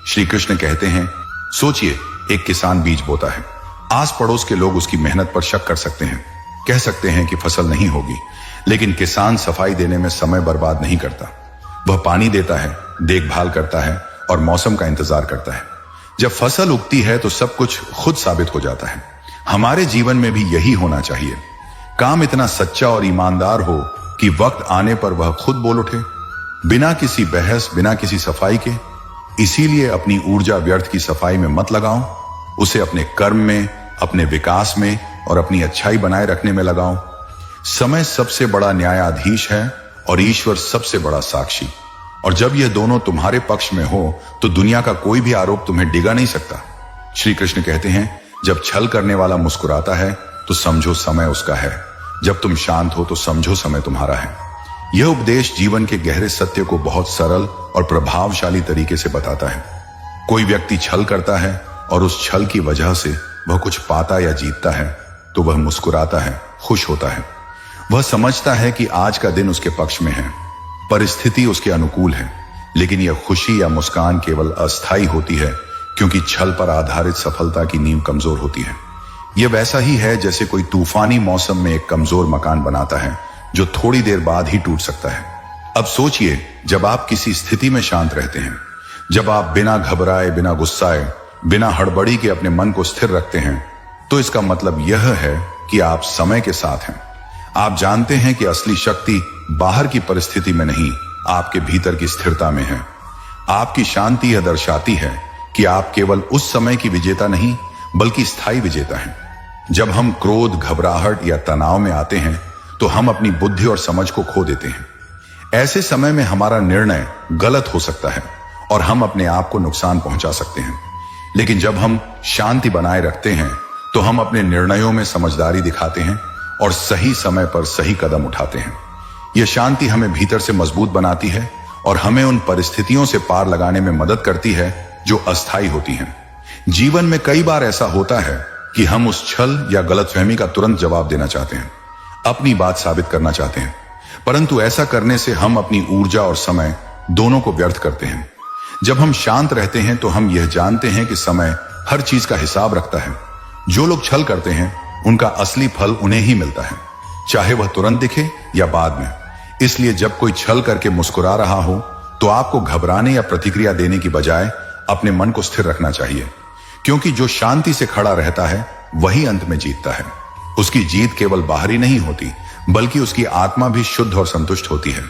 श्री कृष्ण कहते हैं, सोचिए, एक किसान बीज बोता है। आस पड़ोस के लोग उसकी मेहनत पर शक कर सकते हैं, कह सकते हैं कि फसल नहीं होगी, लेकिन किसान सफाई देने में समय बर्बाद नहीं करता। वह पानी देता है, देखभाल करता है और मौसम का इंतजार करता है। जब फसल उगती है तो सब कुछ खुद साबित हो जाता है। हमारे जीवन में भी यही होना चाहिए। काम इतना सच्चा और ईमानदार हो कि वक्त आने पर वह खुद बोल उठे, बिना किसी बहस, बिना किसी सफाई के। इसीलिए अपनी ऊर्जा व्यर्थ की सफाई में मत लगाओ, उसे अपने कर्म में, अपने विकास में और अपनी अच्छाई बनाए रखने में लगाओ। समय सबसे बड़ा न्यायाधीश है और ईश्वर सबसे बड़ा साक्षी। और जब यह दोनों तुम्हारे पक्ष में हो तो दुनिया का कोई भी आरोप तुम्हें डिगा नहीं सकता। श्री कृष्ण कहते हैं, जब छल करने वाला मुस्कुराता है तो समझो समय उसका है। जब तुम शांत हो तो समझो समय तुम्हारा है। यह उपदेश जीवन के गहरे सत्य को बहुत सरल और प्रभावशाली तरीके से बताता है। कोई व्यक्ति छल करता है और उस छल की वजह से वह कुछ पाता या जीतता है तो वह मुस्कुराता है, खुश होता है। वह समझता है कि आज का दिन उसके पक्ष में है, परिस्थिति उसके अनुकूल है। लेकिन यह खुशी या मुस्कान केवल अस्थायी होती है, क्योंकि छल पर आधारित सफलता की नींव कमजोर होती है। यह वैसा ही है जैसे कोई तूफानी मौसम में एक कमजोर मकान बनाता है जो थोड़ी देर बाद ही टूट सकता है। अब सोचिए, जब आप किसी स्थिति में शांत रहते हैं, जब आप बिना घबराए, बिना गुस्साए, बिना हड़बड़ी के अपने मन को स्थिर रखते हैं, तो इसका मतलब यह है कि आप समय के साथ हैं। आप जानते हैं कि असली शक्ति बाहर की परिस्थिति में नहीं, आपके भीतर की स्थिरता में है। आपकी शांति यह दर्शाती है कि आप केवल उस समय की विजेता नहीं, बल्कि स्थायी विजेता हैं। जब हम क्रोध, घबराहट या तनाव में आते हैं तो हम अपनी बुद्धि और समझ को खो देते हैं। ऐसे समय में हमारा निर्णय गलत हो सकता है और हम अपने आप को नुकसान पहुंचा सकते हैं। लेकिन जब हम शांति बनाए रखते हैं तो हम अपने निर्णयों में समझदारी दिखाते हैं और सही समय पर सही कदम उठाते हैं। यह शांति हमें भीतर से मजबूत बनाती है और हमें उन परिस्थितियों से पार लगाने में मदद करती है जो अस्थायी होती हैं। जीवन में कई बार ऐसा होता है कि हम उस छल या गलतफहमी का तुरंत जवाब देना चाहते हैं, अपनी बात साबित करना चाहते हैं, परंतु ऐसा करने से हम अपनी ऊर्जा और समय दोनों को व्यर्थ करते हैं। जब हम शांत रहते हैं तो हम यह जानते हैं कि समय हर चीज का हिसाब रखता है। जो लोग छल करते हैं उनका असली फल उन्हें ही मिलता है, चाहे वह तुरंत दिखे या बाद में। इसलिए जब कोई छल करके मुस्कुरा रहा हो तो आपको घबराने या प्रतिक्रिया देने की बजाय अपने मन को स्थिर रखना चाहिए, क्योंकि जो शांति से खड़ा रहता है वही अंत में जीतता है। उसकी जीत केवल बाहरी नहीं होती, बल्कि उसकी आत्मा भी शुद्ध और संतुष्ट होती है।